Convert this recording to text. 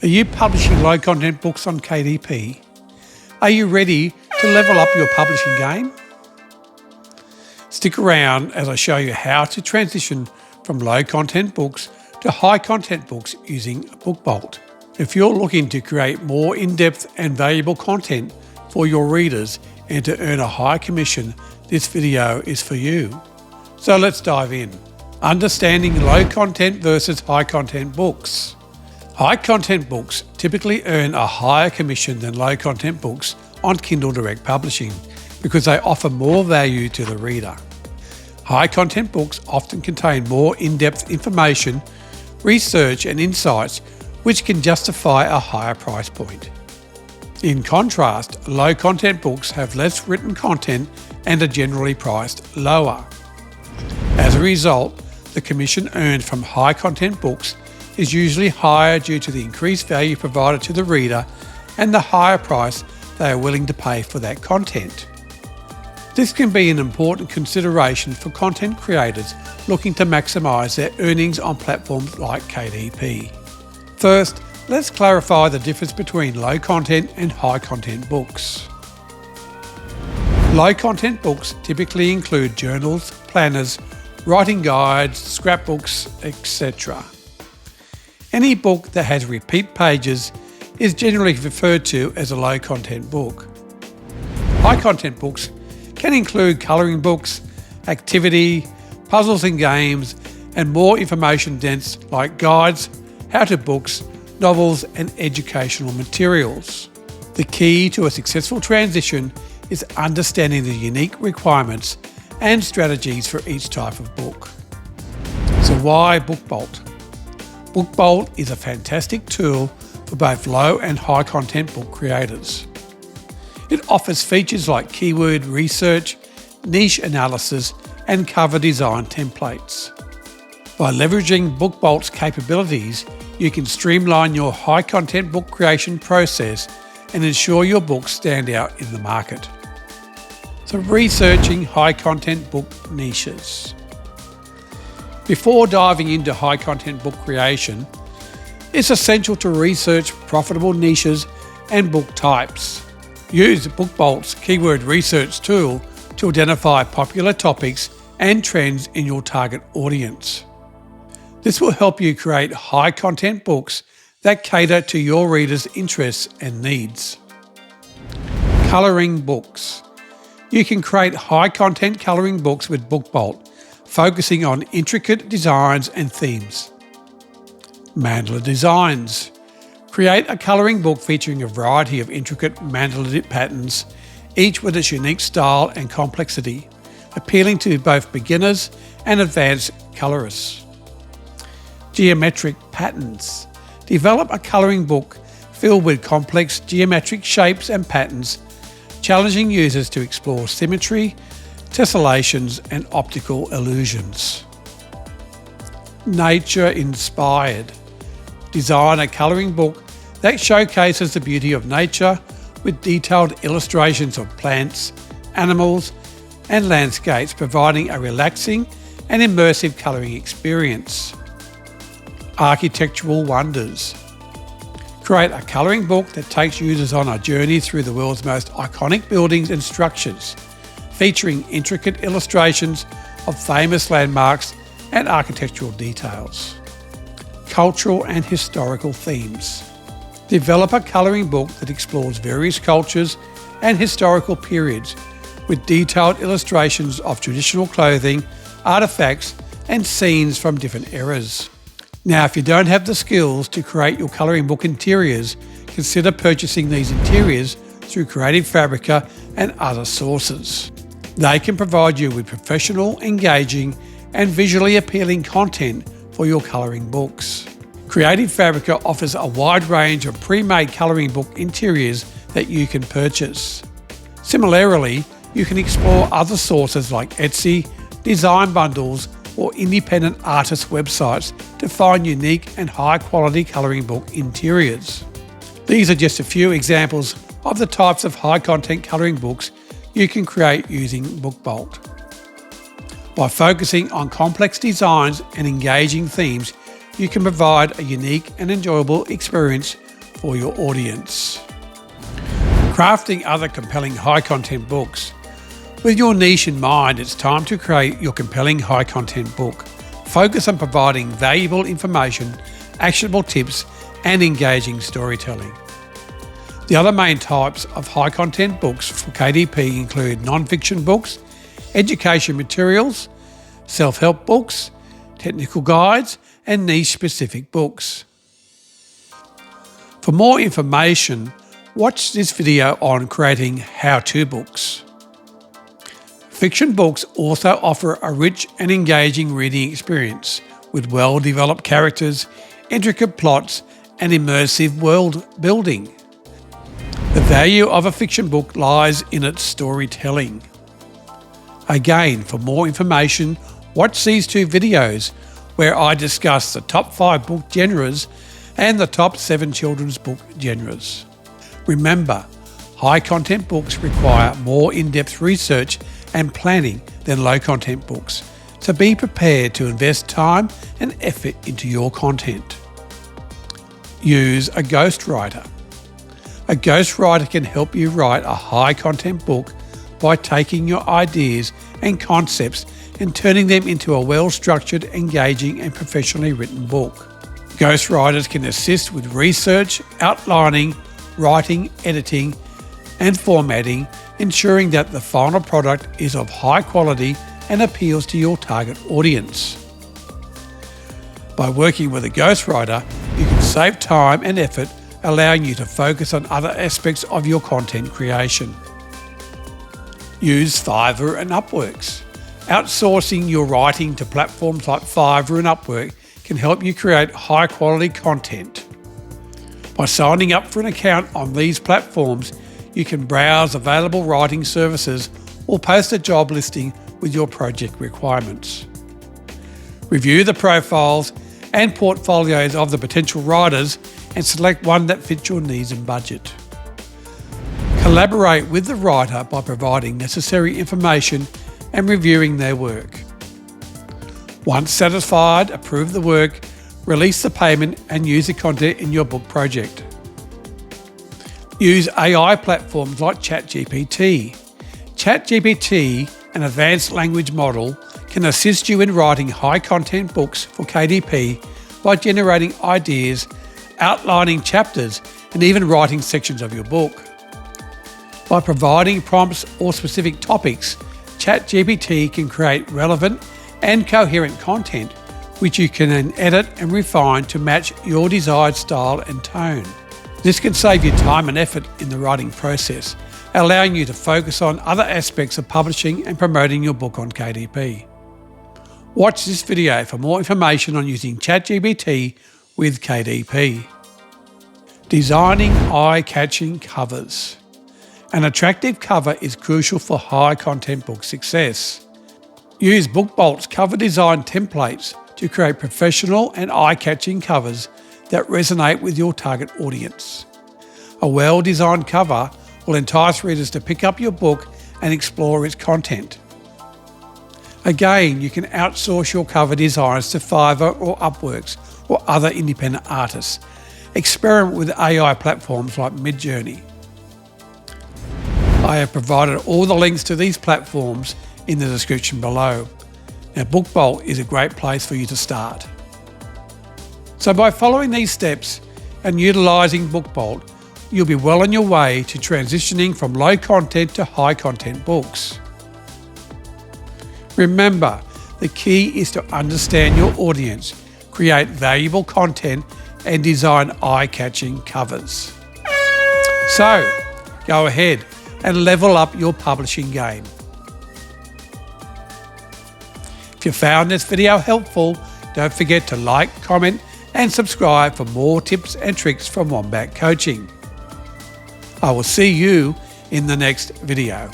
Are you publishing low content books on KDP? Are you ready to level up your publishing game? Stick around as I show you how to transition from low content books to high content books using BookBolt. If you're looking to create more in-depth and valuable content for your readers and to earn a higher commission, this video is for you. So let's dive in. Understanding low content versus high content books. High content books typically earn a higher commission than low content books on Kindle Direct Publishing because they offer more value to the reader. High content books often contain more in-depth information, research and insights which can justify a higher price point. In contrast, low content books have less written content and are generally priced lower. As a result, the commission earned from high content books is usually higher due to the increased value provided to the reader and the higher price they are willing to pay for that content. This can be an important consideration for content creators looking to maximise their earnings on platforms like KDP. First, let's clarify the difference between low content and high content books. Low content books typically include journals, planners, writing guides, scrapbooks, etc. Any book that has repeat pages is generally referred to as a low content book. High content books can include colouring books, activity, puzzles and games, and more information dense like guides, how-to books, novels and educational materials. The key to a successful transition is understanding the unique requirements and strategies for each type of book. So why BookBolt? BookBolt is a fantastic tool for both low and high content book creators. It offers features like keyword research, niche analysis, and cover design templates. By leveraging BookBolt's capabilities, you can streamline your high content book creation process and ensure your books stand out in the market. So researching high content book niches. Before diving into high content book creation, it's essential to research profitable niches and book types. Use BookBolt's keyword research tool to identify popular topics and trends in your target audience. This will help you create high content books that cater to your readers' interests and needs. Colouring books. You can create high content colouring books with BookBolt, focusing on intricate designs and themes. Mandala designs. Create a colouring book featuring a variety of intricate mandala patterns, each with its unique style and complexity, appealing to both beginners and advanced colourists. Geometric patterns. Develop a colouring book filled with complex geometric shapes and patterns, challenging users to explore symmetry, tessellations and optical illusions. Nature inspired. Design a colouring book that showcases the beauty of nature with detailed illustrations of plants, animals and landscapes, providing a relaxing and immersive colouring experience. Architectural wonders. Create a colouring book that takes users on a journey through the world's most iconic buildings and structures, featuring intricate illustrations of famous landmarks and architectural details. Cultural and historical themes. Develop a colouring book that explores various cultures and historical periods with detailed illustrations of traditional clothing, artefacts and scenes from different eras. Now, if you don't have the skills to create your colouring book interiors, consider purchasing these interiors through Creative Fabrica and other sources. They can provide you with professional, engaging and visually appealing content for your colouring books. Creative Fabrica offers a wide range of pre-made colouring book interiors that you can purchase. Similarly, you can explore other sources like Etsy, design bundles or independent artist websites to find unique and high-quality colouring book interiors. These are just a few examples of the types of high-content colouring books you can create using BookBolt. By focusing on complex designs and engaging themes, you can provide a unique and enjoyable experience for your audience. Crafting other compelling high-content books. With your niche in mind, it's time to create your compelling high-content book. Focus on providing valuable information, actionable tips, and engaging storytelling. The other main types of high-content books for KDP include non-fiction books, education materials, self-help books, technical guides, and niche-specific books. For more information, watch this video on creating how-to books. Fiction books also offer a rich and engaging reading experience with well-developed characters, intricate plots, and immersive world building. The value of a fiction book lies in its storytelling. Again, for more information, watch these two videos where I discuss the top 5 book genres and the top 7 children's book genres. Remember, high-content books require more in-depth research and planning than low-content books, so be prepared to invest time and effort into your content. Use a ghostwriter. A ghostwriter can help you write a high-content book by taking your ideas and concepts and turning them into a well-structured, engaging and professionally written book. Ghostwriters can assist with research, outlining, writing, editing and formatting, ensuring that the final product is of high quality and appeals to your target audience. By working with a ghostwriter, you can save time and effort, allowing you to focus on other aspects of your content creation. Use Fiverr and Upworks. Outsourcing your writing to platforms like Fiverr and Upwork can help you create high quality content. By signing up for an account on these platforms, you can browse available writing services or post a job listing with your project requirements. Review the profiles and portfolios of the potential writers and select one that fits your needs and budget. Collaborate with the writer by providing necessary information and reviewing their work. Once satisfied, approve the work, release the payment and use the content in your book project. Use AI platforms like ChatGPT. ChatGPT, an advanced language model, can assist you in writing high-content books for KDP by generating ideas, outlining chapters, and even writing sections of your book. By providing prompts or specific topics, ChatGPT can create relevant and coherent content, which you can then edit and refine to match your desired style and tone. This can save you time and effort in the writing process, allowing you to focus on other aspects of publishing and promoting your book on KDP. Watch this video for more information on using ChatGPT with KDP. Designing eye-catching covers. An attractive cover is crucial for high-content book success. Use BookBolt's cover design templates to create professional and eye-catching covers that resonate with your target audience. A well-designed cover will entice readers to pick up your book and explore its content. Again, you can outsource your cover designs to Fiverr or Upworks or other independent artists. Experiment with AI platforms like Midjourney. I have provided all the links to these platforms in the description below. Now, BookBolt is a great place for you to start. So by following these steps and utilising BookBolt, you'll be well on your way to transitioning from low content to high content books. Remember, the key is to understand your audience, create valuable content and design eye-catching covers. So, go ahead and level up your publishing game. If you found this video helpful, don't forget to like, comment and subscribe for more tips and tricks from Wombat Coaching. I will see you in the next video.